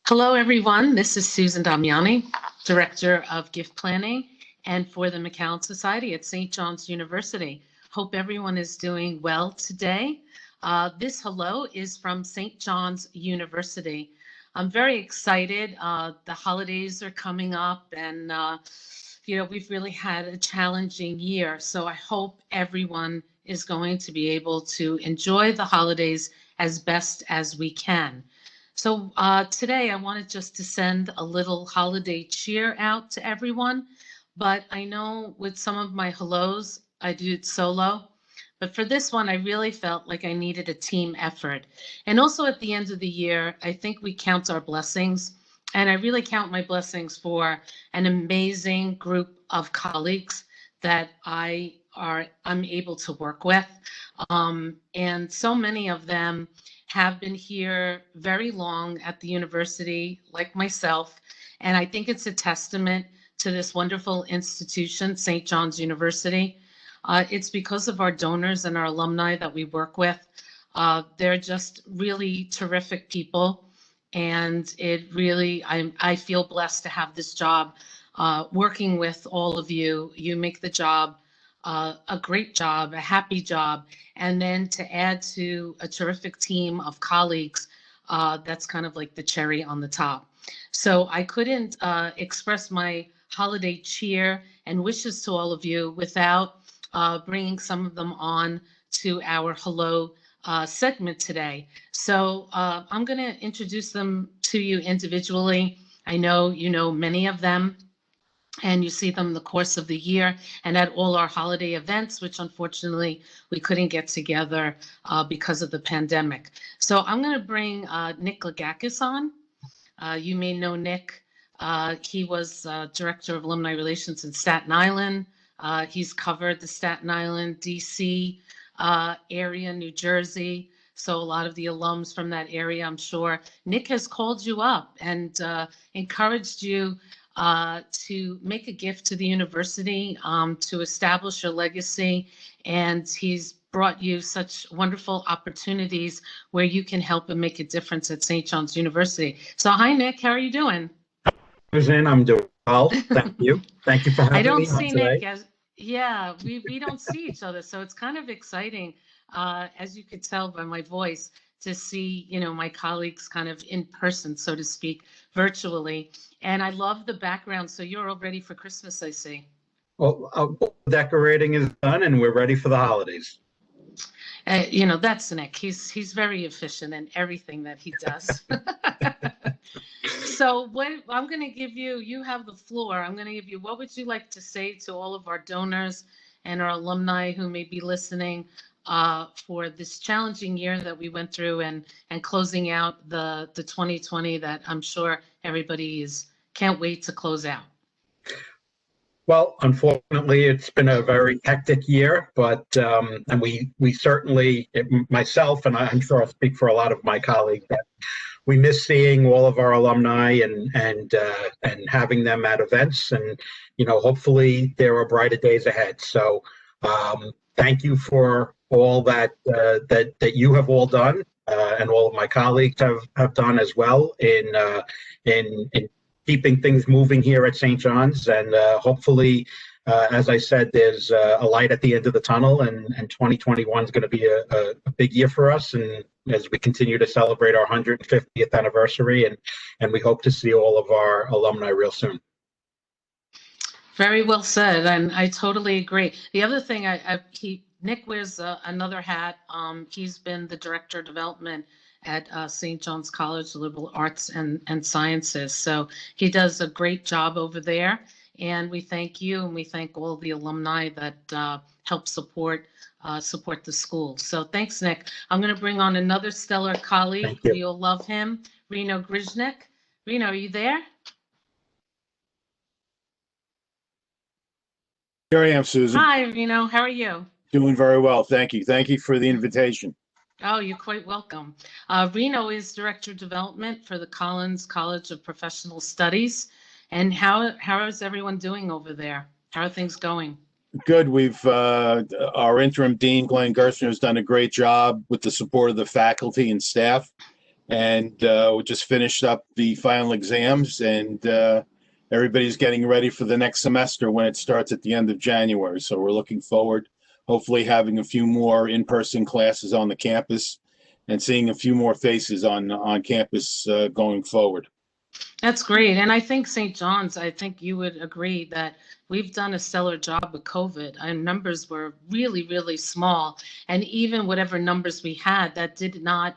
Hello, everyone. This is Susan Damiani, Director of Gift Planning and for the McAllen Society at St. John's University. Hope everyone is doing well today. This hello is from St. John's University. I'm very excited. The holidays are coming up and, we've really had a challenging year. So I hope everyone is going to be able to enjoy the holidays as best as we can. So today I wanted just to send a little holiday cheer out to everyone, but I know with some of my hellos, I do it solo. But for this one, I really felt like I needed a team effort. And also at the end of the year, I think we count our blessings. And I really count my blessings for an amazing group of colleagues that I'm able to work with. And so many of them have been here very long at the university, like myself. And I think it's a testament to this wonderful institution, St. John's University. It's because of our donors and our alumni that we work with. They're just really terrific people. And it really, I feel blessed to have this job working with all of you. You make the job a great job, a happy job, and then to add to a terrific team of colleagues, that's kind of like the cherry on the top. So I couldn't express my holiday cheer and wishes to all of you without bringing some of them on to our hello segment today. So I'm going to introduce them to you individually. I know you know many of them, and you see them in the course of the year and at all our holiday events, which unfortunately we couldn't get together because of the pandemic. So I'm going to bring Nick Legakis on. You may know Nick. He was Director of Alumni Relations in Staten Island. He's covered the Staten Island, DC area, New Jersey. So a lot of the alums from that area, I'm sure. Nick has called you up and encouraged you to make a gift to the university, to establish your legacy. And he's brought you such wonderful opportunities where you can help and make a difference at St. John's University. So hi, Nick, how are you doing? Susan, I'm doing well. Thank you. Thank you for having me. I don't see today. Nick yeah, we don't see each other. So it's kind of exciting, as you could tell by my voice, to see, my colleagues kind of in person, so to speak, virtually. And I love the background. So you're all ready for Christmas, I see. Well, decorating is done and we're ready for the holidays. That's Nick. He's very efficient in everything that he does. So what I'm going to give you have the floor. I'm going to give you, what would you like to say to all of our donors and our alumni who may be listening for this challenging year that we went through and closing out the 2020 that I'm sure everybody can't wait to close out? Well, unfortunately, it's been a very hectic year, but and we certainly, myself, and I'm sure I'll speak for a lot of my colleagues, that we miss seeing all of our alumni and having them at events, and hopefully there are brighter days ahead. So thank you for all that you have all done, and all of my colleagues have done as well in keeping things moving here at St. John's. And hopefully, as I said, there's a light at the end of the tunnel, and 2021 is going to be a big year for us. And as we continue to celebrate our 150th anniversary, and we hope to see all of our alumni real soon. Very well said, and I totally agree. The other thing, Nick wears another hat. He's been the Director of Development at St. John's College, Liberal Arts and Sciences. So he does a great job over there. And we thank you, and we thank all the alumni that help support the school. So thanks, Nick. I'm going to bring on another stellar colleague. We all love him, Rino Grzinic. Rino, are you there? Here I am, Susan. Hi, Rino. How are you? Doing very well. Thank you. Thank you for the invitation. Oh, you're quite welcome. Rino is Director of Development for the Collins College of Professional Studies. And how is everyone doing over there? How are things going? Good. We've our interim dean, Glenn Gerstner, has done a great job with the support of the faculty and staff. And we just finished up the final exams, and everybody's getting ready for the next semester when it starts at the end of January. So we're looking forward, hopefully having a few more in-person classes on the campus and seeing a few more faces on campus going forward. That's great. And I think St. John's, I think you would agree that we've done a stellar job with COVID. Our numbers were really, really small. And even whatever numbers we had, that did not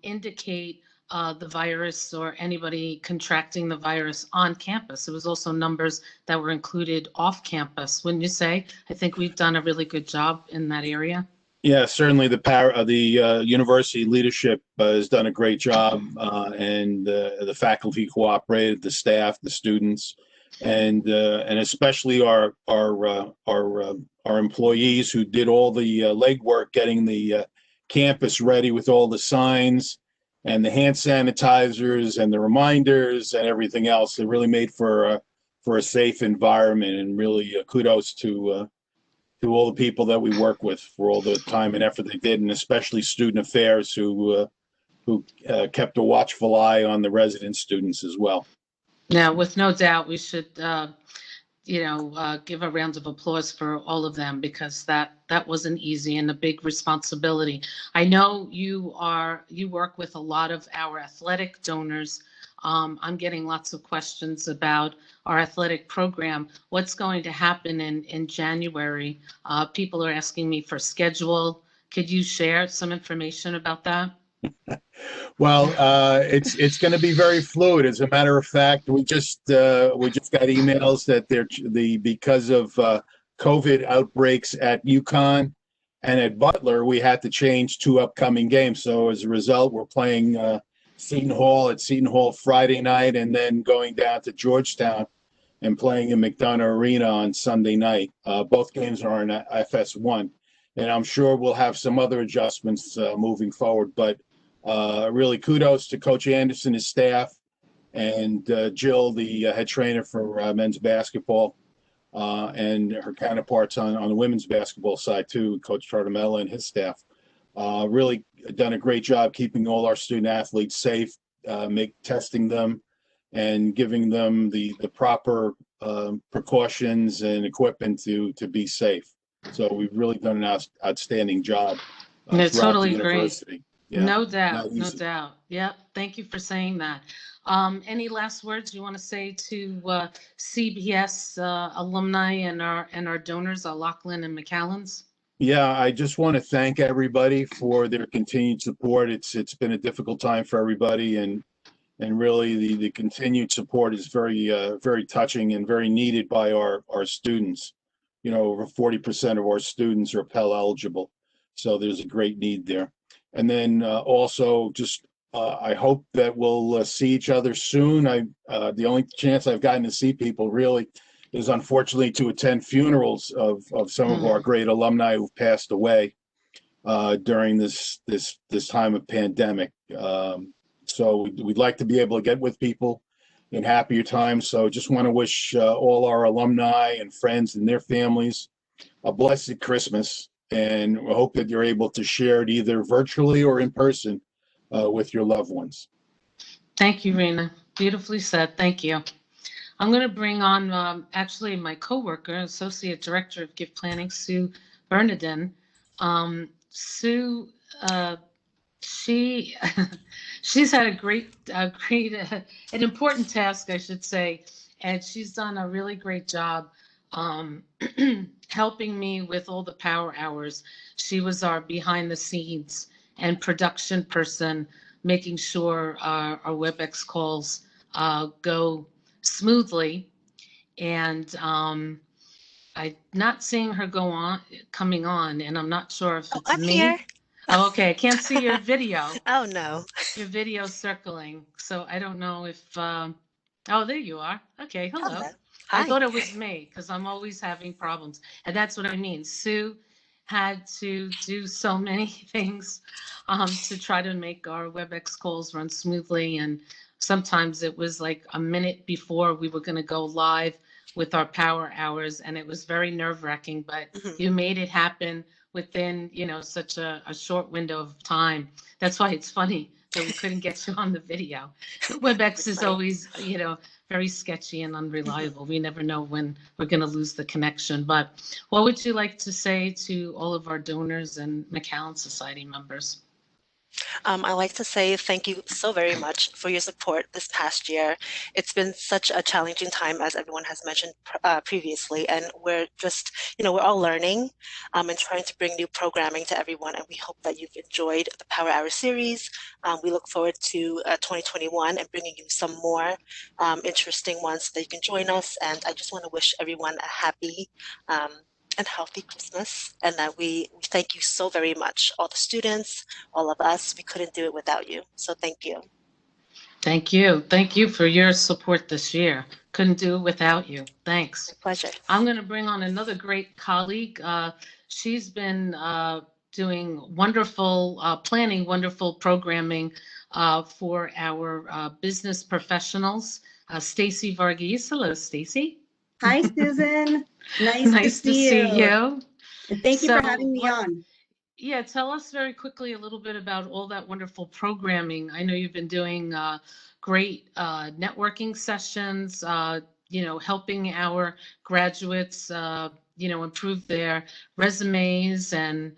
indicate the virus or anybody contracting the virus on campus. It was also numbers that were included off campus, wouldn't you say? I think we've done a really good job in that area. Yeah, certainly the university leadership has done a great job, and the faculty cooperated, the staff, the students, and especially our employees who did all the legwork getting the campus ready with all the signs and the hand sanitizers and the reminders and everything else. They really made for a safe environment, and really kudos to all the people that we work with for all the time and effort they did, and especially student affairs who kept a watchful eye on the resident students as well. Now, with no doubt, we should, give a round of applause for all of them, because that wasn't easy and a big responsibility. I know you work with a lot of our athletic donors. I'm getting lots of questions about our athletic program. What's going to happen in January? People are asking me for schedule. Could you share some information about that? Well, it's going to be very fluid. As a matter of fact, we just got emails that because of COVID outbreaks at UConn and at Butler, we had to change 2 upcoming games. So as a result, we're playing Seton Hall Friday night, and then going down to Georgetown and playing in McDonough Arena on Sunday night. Both games are in FS1, and I'm sure we'll have some other adjustments moving forward. But really kudos to Coach Anderson, his staff, and Jill, the head trainer for men's basketball, and her counterparts on the women's basketball side too, Coach Tartamella and his staff. Really done a great job keeping all our student athletes safe, testing them and giving them the proper precautions and equipment to be safe. So we've really done an outstanding job. It's totally great. Yeah, no doubt. Yeah, thank you for saying that. Any last words you want to say to CBS alumni and our donors, Loughlin and McAllen's? Yeah, I just want to thank everybody for their continued support. It's been a difficult time for everybody, and really the continued support is very touching and very needed by our students. Over 40% of our students are Pell eligible, so there's a great need there. And then also just I hope that we'll see each other soon. The only chance I've gotten to see people really is unfortunately to attend funerals of some of our great alumni who've passed away during this time of pandemic. So we'd like to be able to get with people in happier times. So just want to wish all our alumni and friends and their families a blessed Christmas, and we hope that you're able to share it either virtually or in person with your loved ones. Thank you, Rina. Beautifully said. Thank you. I'm going to bring on actually my coworker, Associate Director of Gift Planning, Shu Bernardin. Sue, she's had an important task, I should say, and she's done a really great job helping me with all the power hours. She was our behind the scenes and production person, making sure our WebEx calls go smoothly, and I'm not seeing her coming on, and I'm not sure if it's I'm me. here. Oh, okay, I can't see your video. Oh no. Your video's circling, so I don't know if oh, there you are. Okay, hello. Hello. I Hi. thought it was me because I'm always having problems, and that's what I mean. Sue had to do so many things to try to make our WebEx calls run smoothly, and sometimes it was like a minute before we were going to go live with our power hours, and it was very nerve-wracking, but you made it happen within such a short window of time. That's why it's funny so we couldn't get you on the video. WebEx is always, very sketchy and unreliable. We never know when we're going to lose the connection. But what would you like to say to all of our donors and McAllen Society members? I'd like to say thank you so very much for your support this past year. It's been such a challenging time, as everyone has mentioned previously, and we're just, we're all learning and trying to bring new programming to everyone, and we hope that you've enjoyed the Power Hour series. We look forward to 2021 and bringing you some more interesting ones so that you can join us, and I just want to wish everyone a happy and healthy Christmas, and that we thank you so very much, all the students, all of us. We couldn't do it without you, so thank you. Thank you for your support this year. Couldn't do it without you. Thanks. My pleasure. I'm going to bring on another great colleague. She's been doing wonderful planning, wonderful programming for our business professionals. Stacey Varghese. Hello, Stacey. Hi, Susan. Nice to see you. And thank you for having me on. Yeah, tell us very quickly a little bit about all that wonderful programming. I know you've been doing great networking sessions, helping our graduates, improve their resumes and,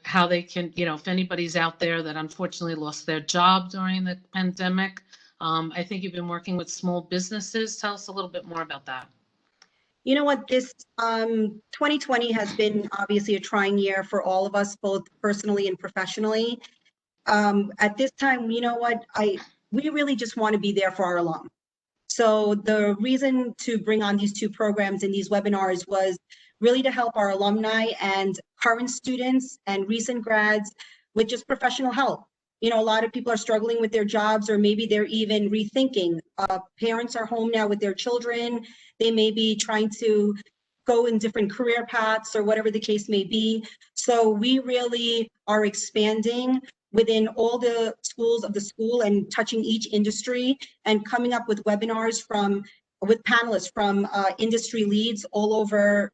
how they can, if anybody's out there that unfortunately lost their job during the pandemic. I think you've been working with small businesses. Tell us a little bit more about that. You know what, this 2020 has been obviously a trying year for all of us, both personally and professionally. At this time, you know what, we really just want to be there for our alum. So the reason to bring on these two programs and these webinars was really to help our alumni and current students and recent grads with just professional help. A lot of people are struggling with their jobs, or maybe they're even rethinking. Parents are home now with their children. They may be trying to go in different career paths or whatever the case may be. So we really are expanding within all the schools of the school and touching each industry and coming up with webinars with panelists from industry leads all over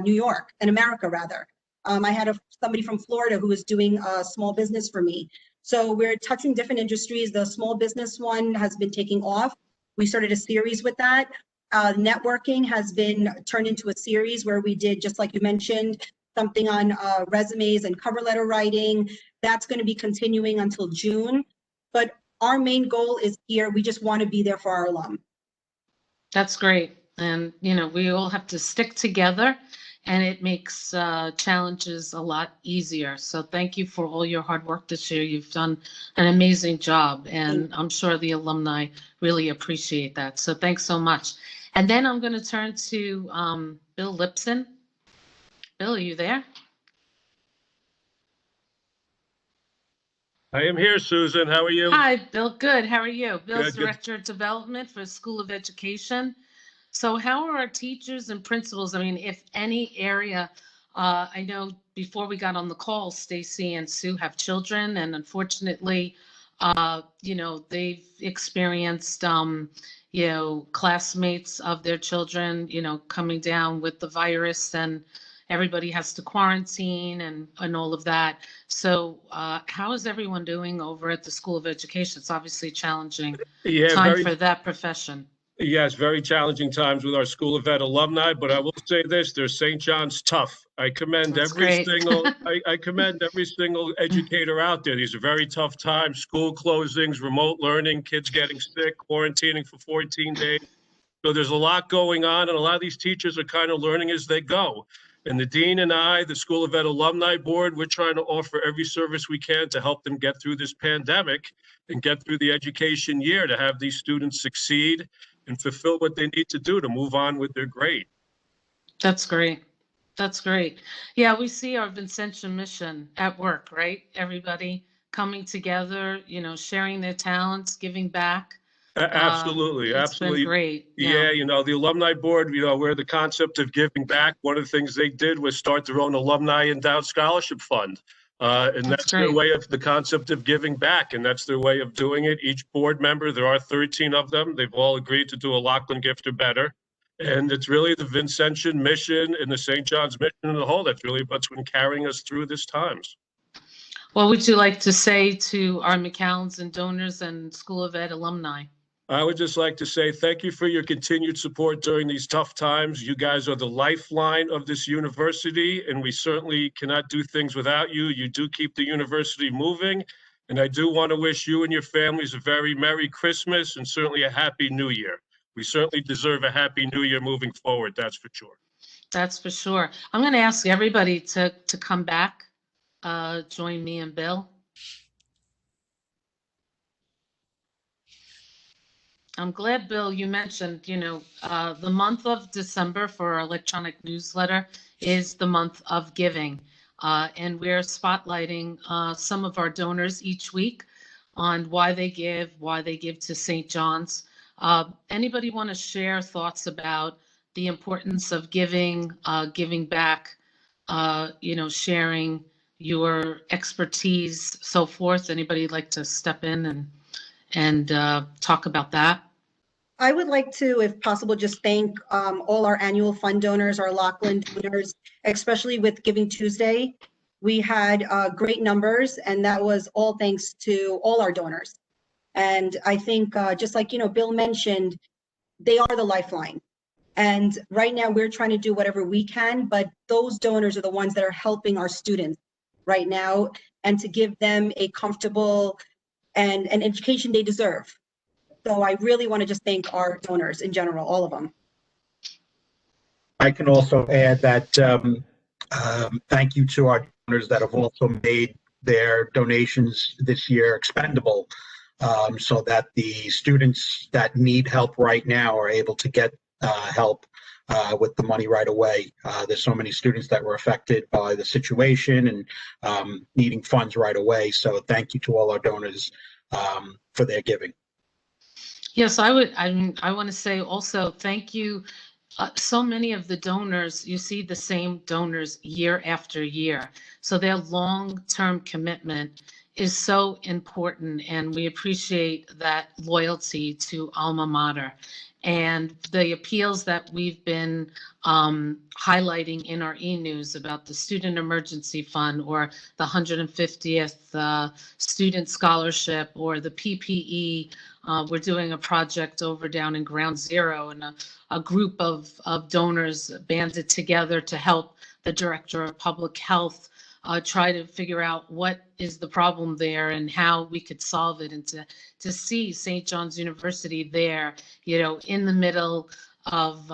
New York and America, rather. I had somebody from Florida who was doing a small business for me. So we're touching different industries. The small business one has been taking off. We started a series with that. Networking has been turned into a series where we did, just like you mentioned, something on resumes and cover letter writing. That's going to be continuing until June. But our main goal is here. We just want to be there for our alum. That's great. And, we all have to stick together, and it makes challenges a lot easier. So thank you for all your hard work this year. You've done an amazing job, and I'm sure the alumni really appreciate that. So thanks so much. And then I'm going to turn to Bill Lipson. Bill, are you there? I am here, Susan. How are you? Hi, Bill. Good. How are you? Bill's Good. Director of Development for School of Education. So how are our teachers and principals? I mean, if any area, I know before we got on the call, Stacey and Sue have children, and unfortunately, they've experienced, classmates of their children, coming down with the virus, and everybody has to quarantine and all of that. So how is everyone doing over at the School of Education? It's obviously a challenging time for that profession. Yes, very challenging times with our School of Ed alumni, but I will say this, there's St. John's tough. I commend every single educator out there. These are very tough times, school closings, remote learning, kids getting sick, quarantining for 14 days. So there's a lot going on, and a lot of these teachers are kind of learning as they go. And the dean and I, the School of Ed Alumni Board, we're trying to offer every service we can to help them get through this pandemic and get through the education year, to have these students succeed and fulfill what they need to do to move on with their grade. That's great. That's great. Yeah, we see our Vincentian mission at work, right? Everybody coming together, sharing their talents, giving back. Absolutely. It's been great. Yeah, the alumni board, where the concept of giving back, one of the things they did was start their own alumni endowed scholarship fund. And that's their way of the concept of giving back, and that's their way of doing it. Each board member, there are 13 of them, they've all agreed to do a Loughlin gift or better. And it's really the Vincentian mission and the St. John's mission in the whole that's really what's been carrying us through these times. What would you like to say to our McAllens and donors and School of Ed alumni? I would just like to say thank you for your continued support during these tough times. You guys are the lifeline of this university, and we certainly cannot do things without you. You do keep the university moving, and I do want to wish you and your families a very Merry Christmas and certainly a Happy New Year. We certainly deserve a Happy New Year moving forward, that's for sure. That's for sure. I'm going to ask everybody to come back, join me and Bill. I'm glad, Bill, you mentioned, the month of December for our electronic newsletter is the month of giving. And we're spotlighting some of our donors each week on why they give to St. John's. Anybody want to share thoughts about the importance of giving back, sharing your expertise, so forth? Anybody like to step in and talk about that? I would like to, if possible, just thank all our annual fund donors, our Loughlin donors, especially with Giving Tuesday. We had great numbers, and that was all thanks to all our donors. And I think just like, Bill mentioned, they are the lifeline. And right now we're trying to do whatever we can, but those donors are the ones that are helping our students right now, and to give them a comfortable and an education they deserve. So I really want to just thank our donors in general, all of them. I can also add that thank you to our donors that have also made their donations this year expendable, so that the students that need help right now are able to get help with the money right away. There's so many students that were affected by the situation and needing funds right away. So thank you to all our donors for their giving. Yes, I want to say also thank you. So many of the donors, you see the same donors year after year. So their long-term commitment is so important, and we appreciate that loyalty to alma mater. And the appeals that we've been highlighting in our e-news about the Student Emergency Fund, or the 150th Student Scholarship, or the PPE. We're doing a project over down in Ground Zero, and a group of donors banded together to help the Director of Public Health try to figure out what is the problem there and how we could solve it, and to see St. John's University there, in the middle of,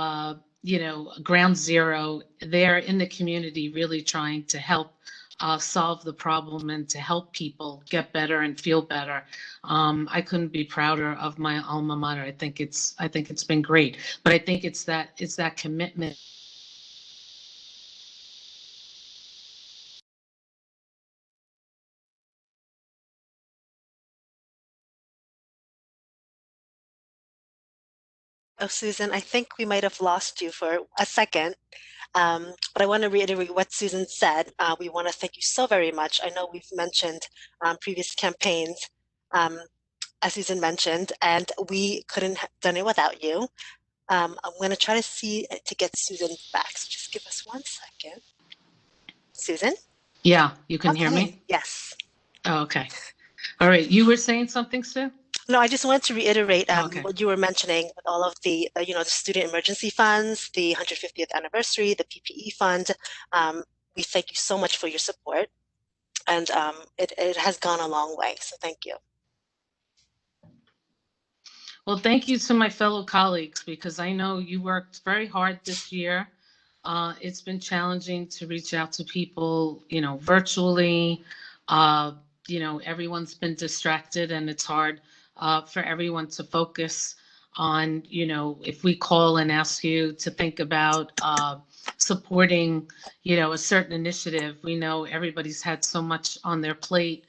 Ground Zero, there in the community, really trying to help solve the problem and to help people get better and feel better. I couldn't be prouder of my alma mater. I think it's been great, but I think it's that commitment. Oh, Susan, I think we might have lost you for a second. But I want to reiterate what Susan said. We want to thank you so very much. I know we've mentioned previous campaigns, as Susan mentioned, and we couldn't have done it without you. I'm going to try to see to get Susan back. So just give us 1 second. Susan? Yeah, you can hear me? Yes. Oh, okay. All right. You were saying something, Sue? No, I just wanted to reiterate Okay. what you were mentioning with all of the, the student emergency funds, the 150th anniversary, the PPE fund. We thank you so much for your support, and it has gone a long way. So thank you. Well, thank you to my fellow colleagues, because I know you worked very hard this year. It's been challenging to reach out to people, virtually. Everyone's been distracted, and it's hard for everyone to focus on, if we call and ask you to think about supporting, a certain initiative. We know everybody's had so much on their plate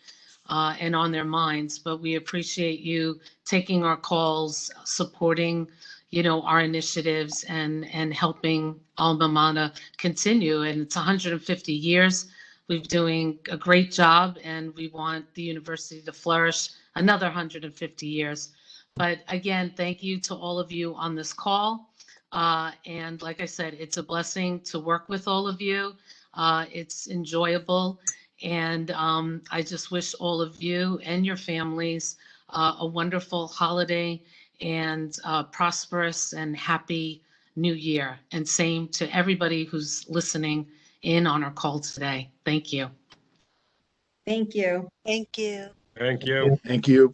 and on their minds, but we appreciate you taking our calls, supporting, our initiatives, and helping alma mater continue. And it's 150 years. We're doing a great job, and we want the university to flourish another 150 years. But again, thank you to all of you on this call. And like I said, it's a blessing to work with all of you. It's enjoyable. And I just wish all of you and your families a wonderful holiday and prosperous and happy new year. And same to everybody who's listening in on our call today. Thank you. Thank you. Thank you. Thank you. Thank you.